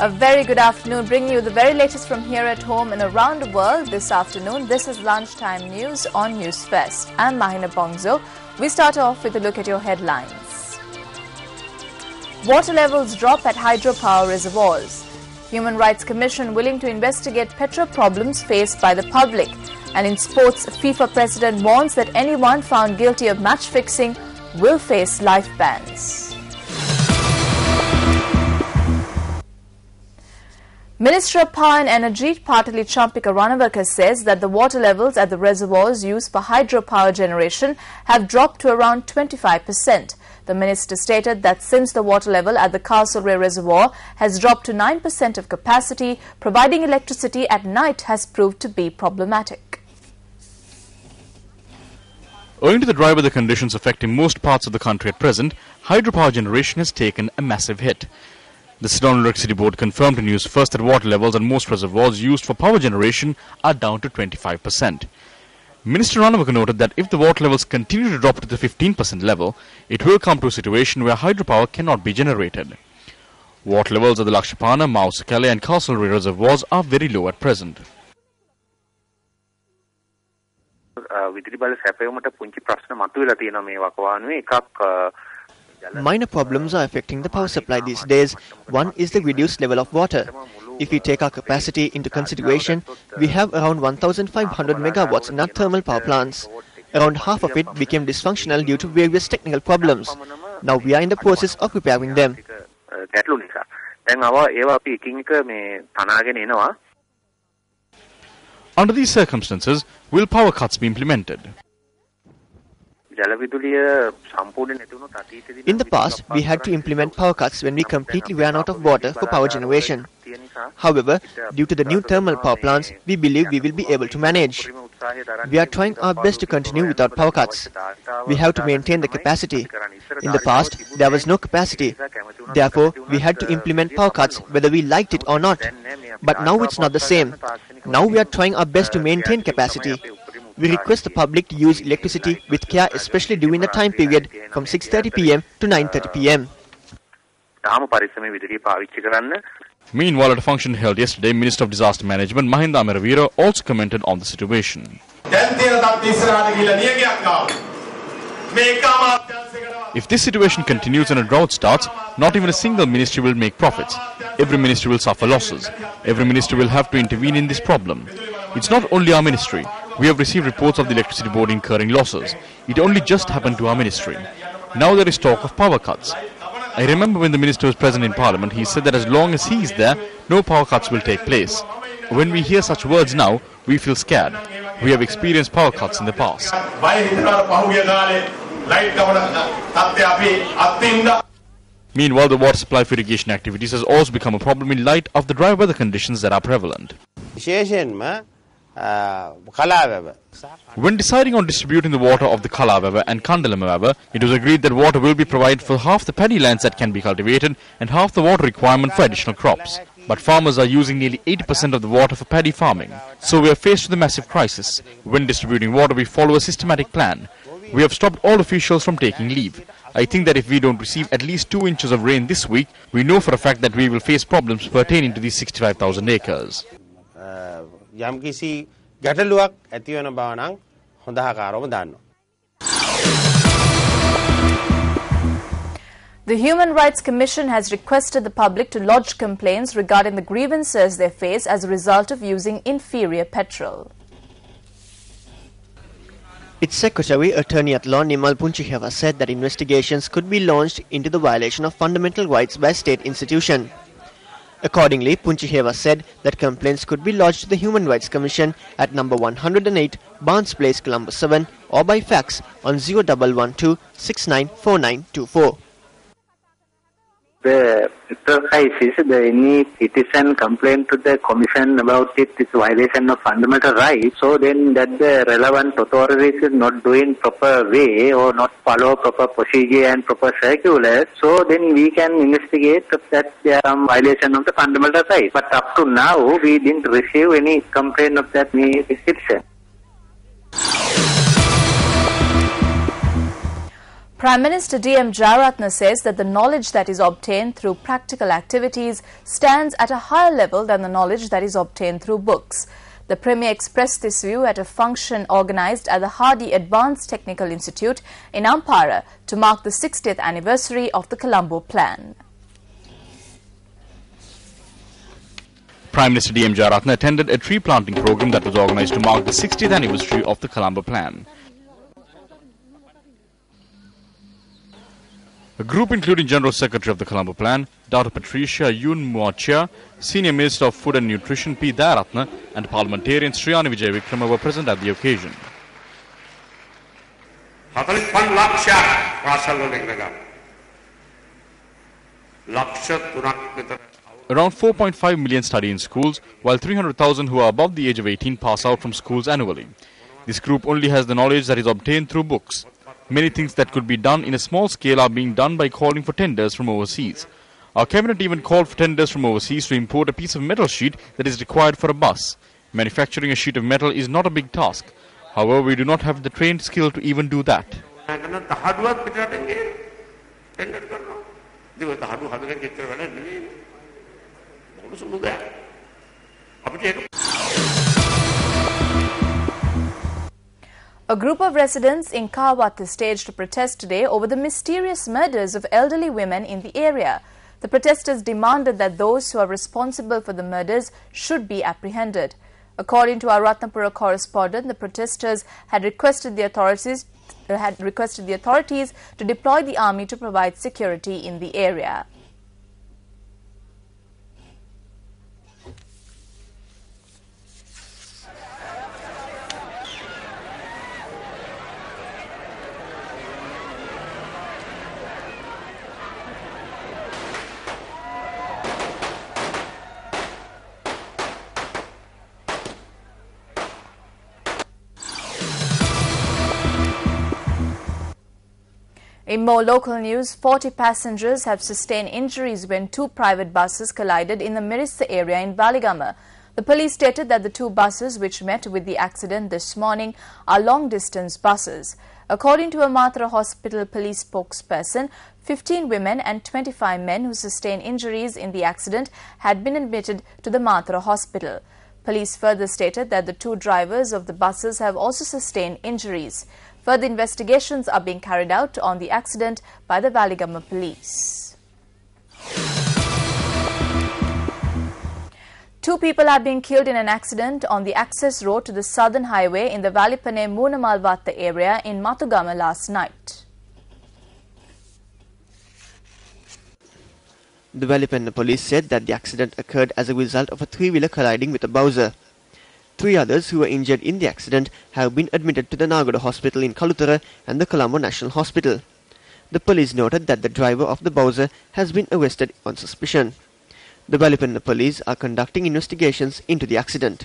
A very good afternoon, bringing you the very latest from here at home and around the world this afternoon. This is Lunchtime News on News Fest. I'm Mahina Bongzo. We start off with a look at your headlines. Water levels drop at hydropower reservoirs. Human Rights Commission willing to investigate petrol problems faced by the public. And in sports, FIFA president warns that anyone found guilty of match fixing will face life bans. Minister of Power and Energy, Patali Champika Ranawaka, says that the water levels at the reservoirs used for hydropower generation have dropped to around 25%. The minister stated that since the water level at the Castlereagh Reservoir has dropped to 9% of capacity, providing electricity at night has proved to be problematic. Owing to the dry weather conditions affecting most parts of the country at present, hydropower generation has taken a massive hit. The Ceylon Electricity Board confirmed to News First that water levels at most reservoirs used for power generation are down to 25%. Minister Ranawaka noted that if the water levels continue to drop to the 15% level, it will come to a situation where hydropower cannot be generated. Water levels at the Lakshapana, Mausakale and Castlereagh reservoirs are very low at present. Minor problems are affecting the power supply these days. One is the reduced level of water. If we take our capacity into consideration, we have around 1,500 megawatts in our thermal power plants. Around half of it became dysfunctional due to various technical problems. Now we are in the process of repairing them. Under these circumstances, will power cuts be implemented? In the past, we had to implement power cuts when we completely ran out of water for power generation. However, due to the new thermal power plants, we believe we will be able to manage. We are trying our best to continue without power cuts. We have to maintain the capacity. In the past, there was no capacity. Therefore, we had to implement power cuts whether we liked it or not. But now it's not the same. Now we are trying our best to maintain capacity. We request the public to use electricity with care, especially during the time period from 6:30 p.m. to 9:30 p.m. Meanwhile, at a function held yesterday, Minister of Disaster Management Mahinda Amaravira also commented on the situation. If this situation continues and a drought starts, not even a single ministry will make profits. Every ministry will suffer losses. Every ministry will have to intervene in this problem. It's not only our ministry. We have received reports of the Electricity Board incurring losses. It only just happened to our ministry. Now there is talk of power cuts. I remember when the minister was present in Parliament, he said that as long as he is there, no power cuts will take place. When we hear such words now, we feel scared. We have experienced power cuts in the past. Meanwhile, the water supply for irrigation activities has also become a problem in light of the dry weather conditions that are prevalent. When deciding on distributing the water of the Kalaweva and Kandalamaweva, it was agreed that water will be provided for half the paddy lands that can be cultivated and half the water requirement for additional crops. But farmers are using nearly 80% of the water for paddy farming. So we are faced with a massive crisis. When distributing water, we follow a systematic plan. We have stopped all officials from taking leave. I think that if we don't receive at least 2 inches of rain this week, we know for a fact that we will face problems pertaining to these 65,000 acres. The Human Rights Commission has requested the public to lodge complaints regarding the grievances they face as a result of using inferior petrol. Its Secretary, Attorney at Law Nimal Punchiheva, said that investigations could be launched into the violation of fundamental rights by a state institution. Accordingly, Punchiheva said that complaints could be lodged to the Human Rights Commission at number 108 Barnes Place, Colombo 7 or by fax on 0112 694924. The crisis, any citizen complaint to the commission about it is violation of fundamental rights. So then that the relevant authorities is not doing proper way or not follow proper procedure and proper circulars. So then we can investigate that there are some violation of the fundamental rights. But up to now, we didn't receive any complaint of that citizen. Prime Minister D.M. Jayaratne says that the knowledge that is obtained through practical activities stands at a higher level than the knowledge that is obtained through books. The Premier expressed this view at a function organised at the Hardy Advanced Technical Institute in Ampara to mark the 60th anniversary of the Colombo Plan. Prime Minister D.M. Jayaratne attended a tree planting program that was organised to mark the 60th anniversary of the Colombo Plan. A group including General Secretary of the Colombo Plan, Dr. Patricia Yun Muachia, Senior Minister of Food and Nutrition P. Dayaratne and parliamentarian Sriyani Vijay Vikrama were present at the occasion. Around 4.5 million study in schools, while 300,000 who are above the age of 18 pass out from schools annually. This group only has the knowledge that is obtained through books. Many things that could be done in a small scale are being done by calling for tenders from overseas. Our cabinet even called for tenders from overseas to import a piece of metal sheet that is required for a bus. Manufacturing a sheet of metal is not a big task. However, we do not have the trained skill to even do that. A group of residents in Kahawat staged a protest today over the mysterious murders of elderly women in the area. The protesters demanded that those who are responsible for the murders should be apprehended. According to our Ratnapura correspondent, the protesters had requested the authorities to deploy the army to provide security in the area. In more local news, 40 passengers have sustained injuries when two private buses collided in the Mirissa area in Valigama. The police stated that the two buses which met with the accident this morning are long-distance buses. According to a Mathura Hospital police spokesperson, 15 women and 25 men who sustained injuries in the accident had been admitted to the Mathura Hospital. Police further stated that the two drivers of the buses have also sustained injuries. Further investigations are being carried out on the accident by the Valigama police. Two people have been killed in an accident on the access road to the southern highway in the Valipane Moonamalvatta area in Matugama last night. The Valipane police said that the accident occurred as a result of a three-wheeler colliding with a Bowser. 3 others who were injured in the accident have been admitted to the Nagoda Hospital in Kalutara and the Colombo National Hospital. The police noted that the driver of the Bowser has been arrested on suspicion. The Valipane police are conducting investigations into the accident.